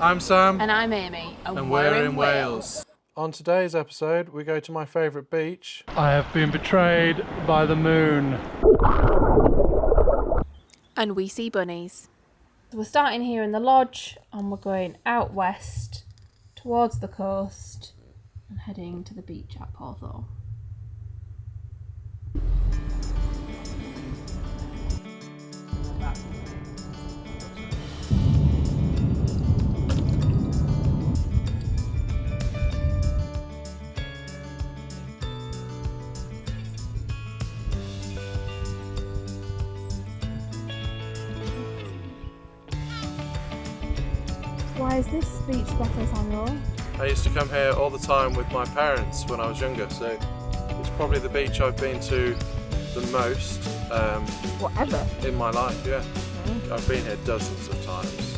I'm Sam. And I'm Amy. And we're in Wales. On today's episode, we go to my favourite beach. I have been betrayed by the moon. And we see bunnies. So we're starting here in the lodge and we're going out west towards the coast and heading to the beach at Porthor. Why is this beach better, Samuel? I used to come here all the time with my parents when I was younger, so it's probably the beach I've been to the most Whatever. in my life, yeah. I've been here dozens of times,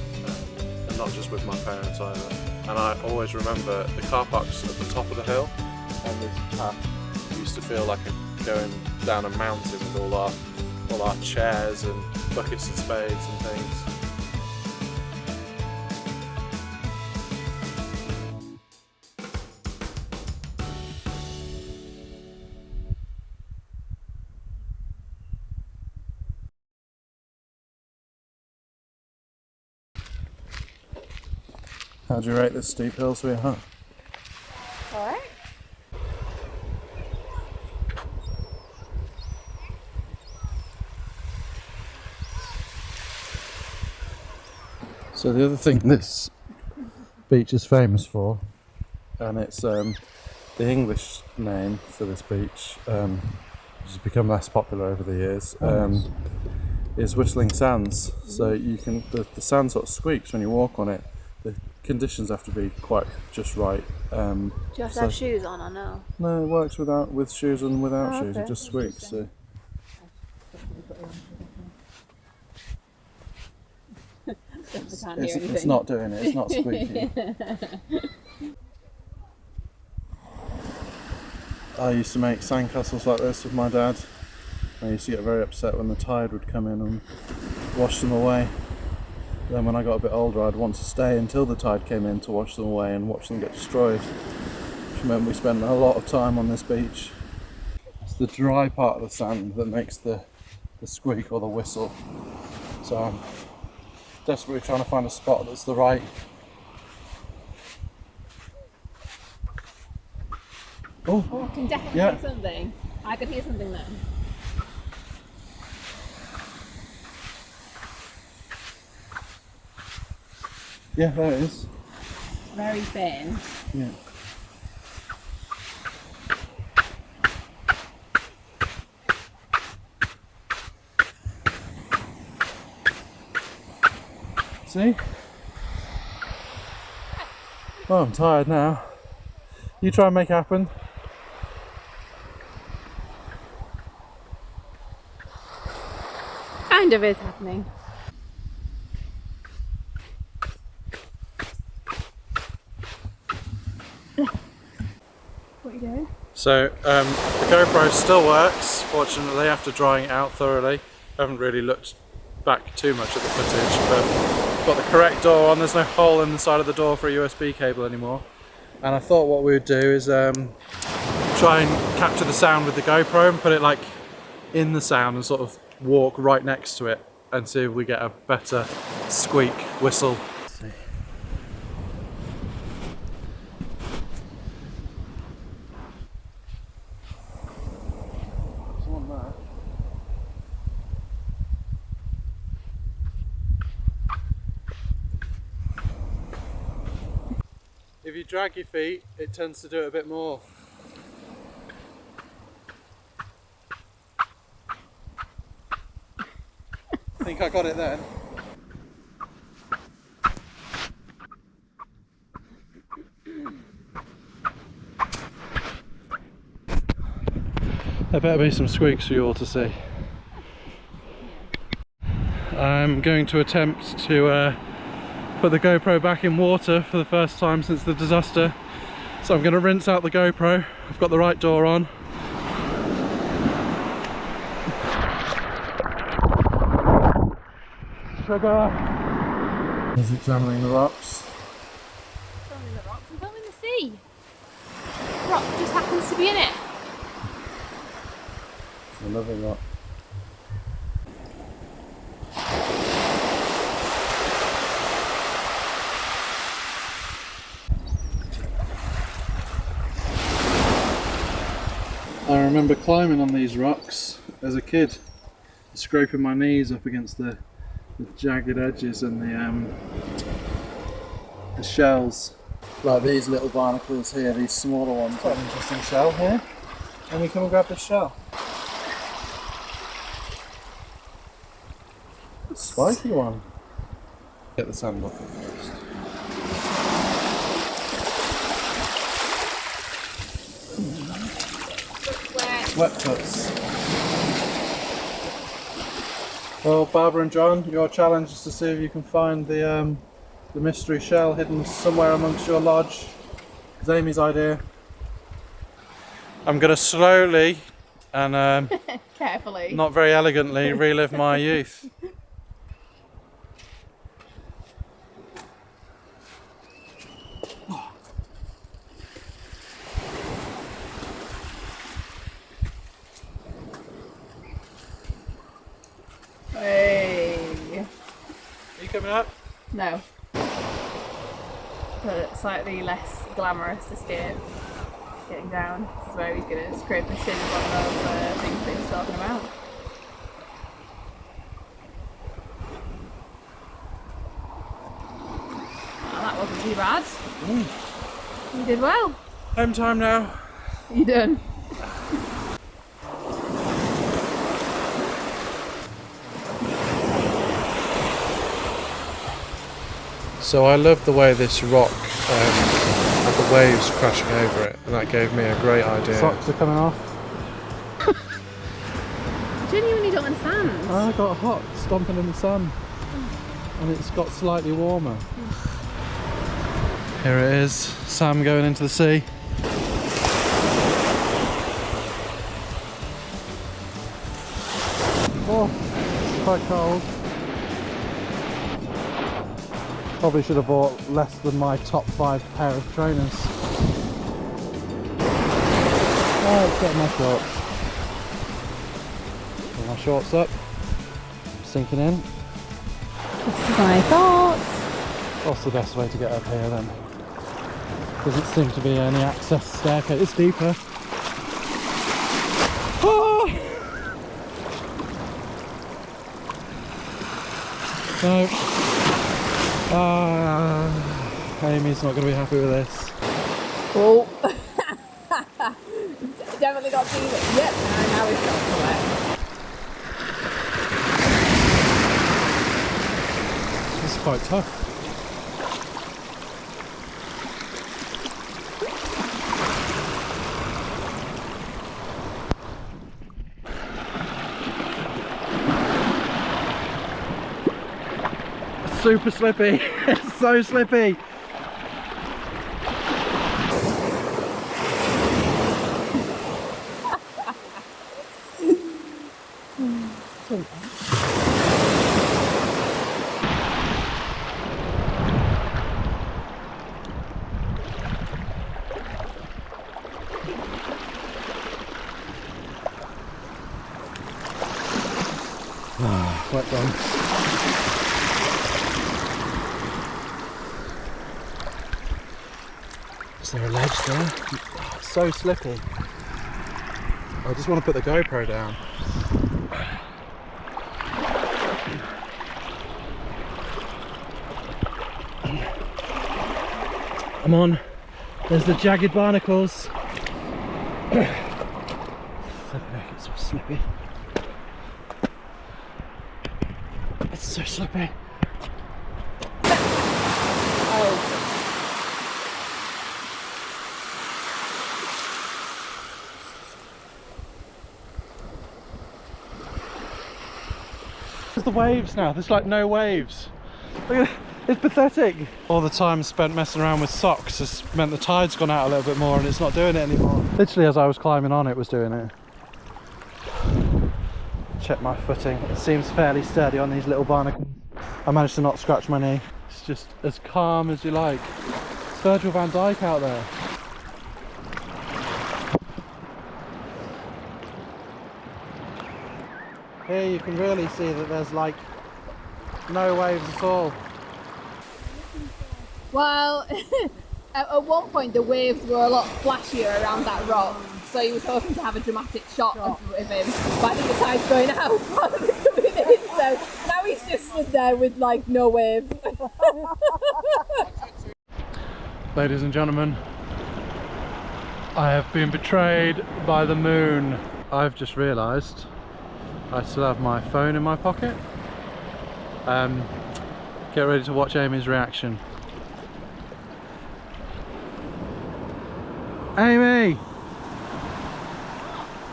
and not just with my parents either. And I always remember the car parks at the top of the hill, and this path used to feel like going down a mountain with all our chairs and buckets and spades and things. How do you rate this steep hill, sweetheart? Alright. So the other thing this beach is famous for, and it's the English name for this beach, which has become less popular over the years, is Whistling Sands. So you can the sand sort of squeaks when you walk on it. The conditions have to be quite just right. Do you have to have shoes on or no? No, it works with shoes and without shoes. It just squeaks. So. It's not doing it. It's not squeaking. I used to make sandcastles like this with my dad. I used to get very upset when the tide would come in and wash them away. Then when I got a bit older, I'd want to stay until the tide came in to wash them away and watch them get destroyed, which meant we spent a lot of time on this beach. It's the dry part of the sand that makes the squeak or the whistle. So I'm desperately trying to find a spot that's the right. Oh, I can definitely hear something. I could hear something then. Yeah, there it is. Very thin. Yeah. See? Oh, I'm tired now. You try and make it happen. Kind of is happening. What are you doing? So the GoPro still works, fortunately, after drying it out thoroughly. I haven't really looked back too much at the footage, but I've got the correct door on. There's no hole in the side of the door for a USB cable anymore. And I thought what we would do is try and capture the sound with the GoPro and put it like in the sound and sort of walk right next to it and see if we get a better squeak whistle. If you drag your feet, it tends to do it a bit more. I think I got it then. There better be some squeaks for you all to see. I'm going to attempt to put the GoPro back in water for the first time since the disaster. So I'm going to rinse out the GoPro. I've got the right door on. Sugar! He's examining the rocks. filming the rocks, I'm filming the sea. The rock just happens to be in it. It's a lovely rock. I remember climbing on these rocks as a kid, scraping my knees up against the jagged edges and the shells. Like these little barnacles here, these smaller ones. Quite an interesting shell here. And we come and grab this shell. A spiky one. Get the sand bucket first. Wet foots. Well, Barbara and John, your challenge is to see if you can find the mystery shell hidden somewhere amongst your lodge. It's Amy's idea. I'm going to slowly and carefully, not very elegantly, relive my youth. Hey. Are you coming up? No. But slightly less glamorous escape. Getting down. This is where he's going to scrape his shins on those things that he was talking about. Oh, that wasn't too bad. You did well. Home time now. You done. So I love the way this rock had the waves crashing over it, and that gave me a great idea. Socks are coming off. I genuinely don't understand. I got hot stomping in the sun, and it's got slightly warmer. Here it is, Sam going into the sea. Oh, it's quite cold. Probably should have bought less than my top 5 pair of trainers. Oh, let's get my shorts. Put my shorts up. Sinking in. Just as I thought. What's the best way to get up here then? Doesn't seem to be any access staircase. It's deeper. Oh! No. Amy's not going to be happy with this. Oh. Definitely got to it. Yep, now he's got to it. This is quite tough. Super slippy. It's so slippy. Wet done. Is there a ledge there? Oh, it's so slippy. I just want to put the GoPro down. Come on, there's the jagged barnacles. It's so slippy. It's so slippy. Oh. There's the waves now, there's like no waves. Look at it. It's pathetic. All the time spent messing around with socks has meant the tide's gone out a little bit more and it's not doing it anymore. Literally as I was climbing on it was doing it. Check my footing, it seems fairly sturdy on these little barnacles. I managed to not scratch my knee. It's just as calm as you like. Virgil van Dijk out there. Here you can really see that there's like no waves at all. Well, at one point the waves were a lot splashier around that rock, so he was hoping to have a dramatic shot of him, but I think the tide's going out rather than coming in, so now he's just stood there with like no waves. Ladies and gentlemen, I have been betrayed by the moon. I've just realised I still have my phone in my pocket. Get ready to watch Amy's reaction. Amy!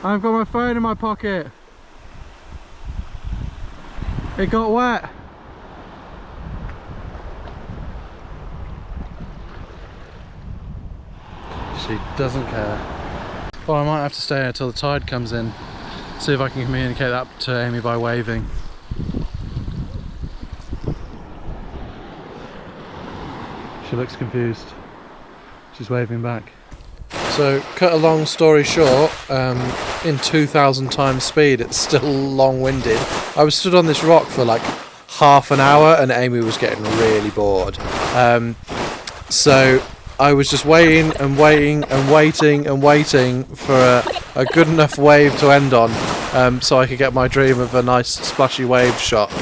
I've got my phone in my pocket. It got wet. She doesn't care. Well, I might have to stay here until the tide comes in. See if I can communicate that to Amy by waving. She looks confused. She's waving back. So, cut a long story short, in 2,000 times speed, it's still long-winded. I was stood on this rock for like half an hour and Amy was getting really bored. So I was just waiting and waiting and waiting and waiting for a good enough wave to end on, so I could get my dream of a nice splashy wave shot.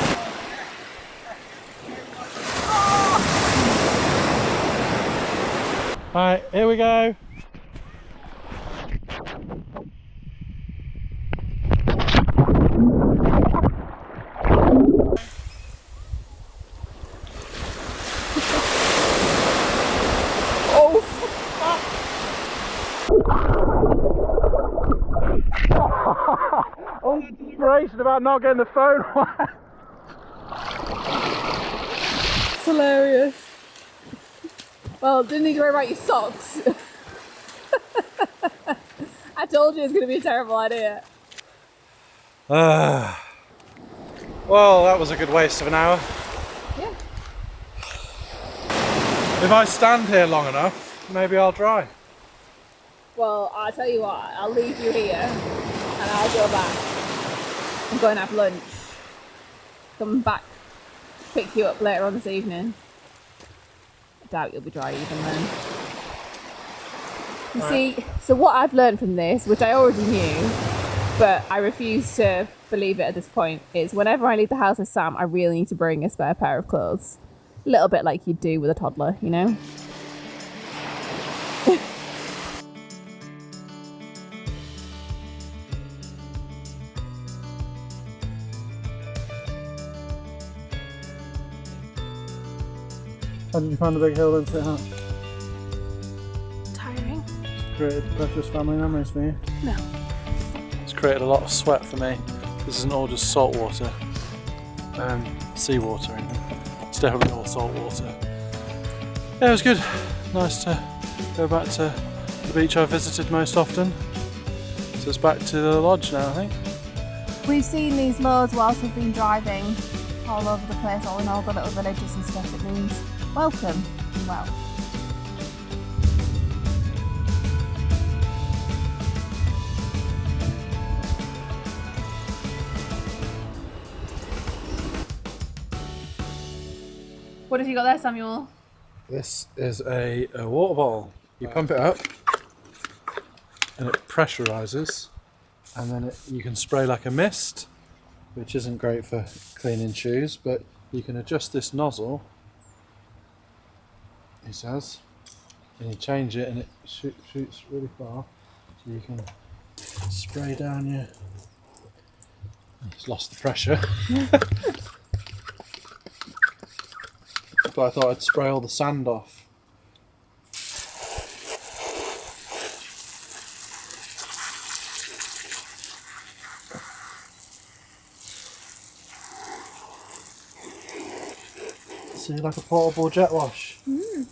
Alright, here we go. I'm racing about not getting the phone wet. It's hilarious. Well, didn't need to worry about your socks. I told you it was going to be a terrible idea. Well, that was a good waste of an hour. Yeah. If I stand here long enough, maybe I'll dry. Well, I'll tell you what, I'll leave you here and I'll go back and go and have lunch. Come back, pick you up later on this evening. I doubt you'll be dry even then. You see, so what I've learned from this, which I already knew, but I refuse to believe it at this point, is whenever I leave the house with Sam, I really need to bring a spare pair of clothes. A little bit like you'd do with a toddler, you know? How did you find the big hill then, sweetheart? Tiring? Created precious family memories for you? No. It's created a lot of sweat for me. This isn't all just salt water, seawater even. It's definitely all salt water. Yeah, it was good. Nice to go back to the beach I visited most often. So it's back to the lodge now, I think. We've seen these loads whilst we've been driving all over the place, all in all the little villages and stuff. It means welcome and well. What have you got there, Samuel? This is a water bottle. You pump it up and it pressurizes, and then you can spray like a mist, which isn't great for cleaning shoes, but you can adjust this nozzle, he says, and you change it and it shoots really far, so you can spray down your... It's lost the pressure. But I thought I'd spray all the sand off. See, like a portable jet wash. Mm.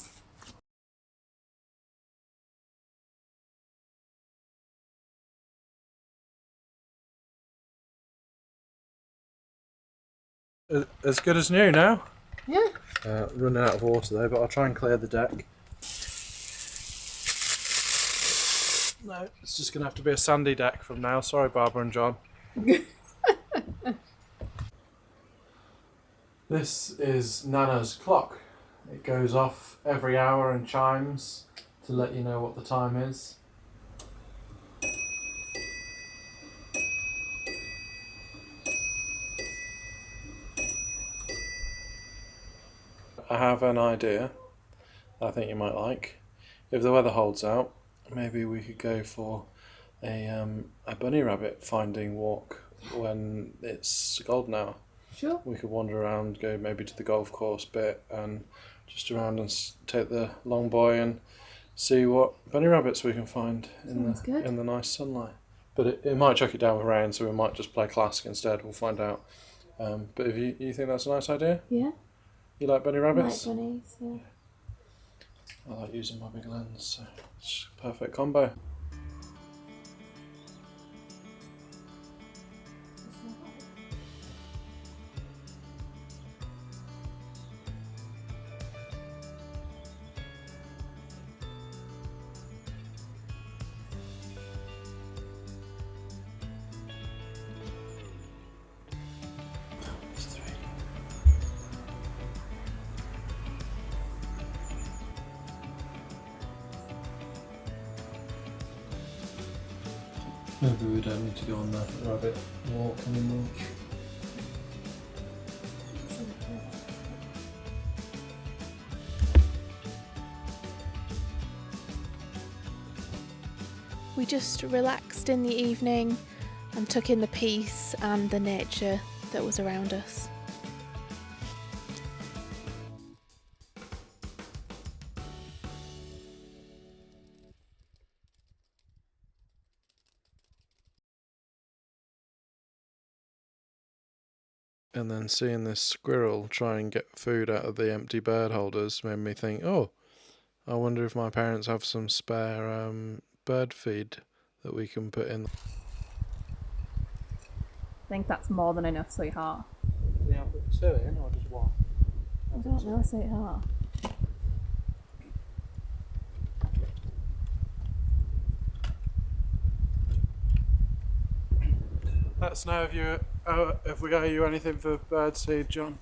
As good as new now. Yeah. Running out of water though, but I'll try and clear the deck. No, it's just going to have to be a sandy deck from now. Sorry, Barbara and John. This is Nana's clock. It goes off every hour and chimes to let you know what the time is. I have an idea I think you might like. If the weather holds out, maybe we could go for a bunny rabbit finding walk when it's golden hour. Sure. We could wander around, go maybe to the golf course bit and just around and take the long boy and see what bunny rabbits we can find in the nice sunlight. But it might chuck it down with rain, so we might just play classic instead. We'll find out. But if you think that's a nice idea? Yeah. You like bunny rabbits? I like bunnies, yeah. I like using my big lens, so it's a perfect combo. Maybe we don't need to go on the rabbit walk anymore. We just relaxed in the evening and took in the peace and the nature that was around us. And then seeing this squirrel try and get food out of the empty bird holders made me think, oh, I wonder if my parents have some spare bird feed that we can put in. I think that's more than enough, sweetheart. Yeah, put two in or just one? I don't know, sweetheart. Let us know if we owe you anything for bird seed, John.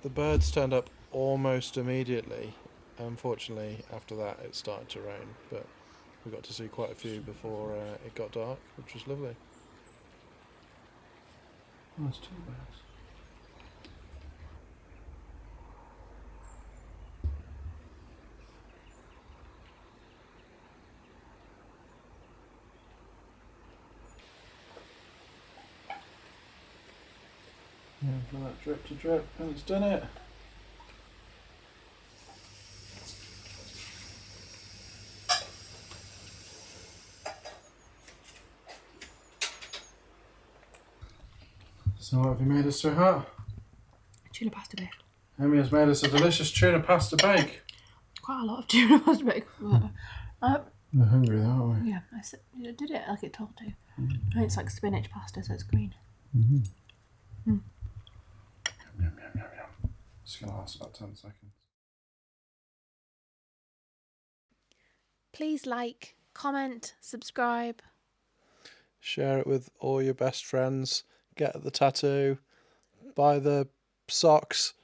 The birds turned up almost immediately. Unfortunately, after that it started to rain, but we got to see quite a few before it got dark, which was lovely. Oh, there's two birds. Yeah, for that drip to drip, and it's done it. So what have you made us, sweetheart? Tuna pasta bake. Amy has made us a delicious tuna pasta bake. Quite a lot of tuna pasta bake. We're hungry though, aren't we? Yeah, I did it like it told to. And it's like spinach pasta, so it's green. Yum, yum, yum, yum. It's going to last about 10 seconds. Please like, comment, subscribe. Share it with all your best friends. Get the tattoo. Buy the socks.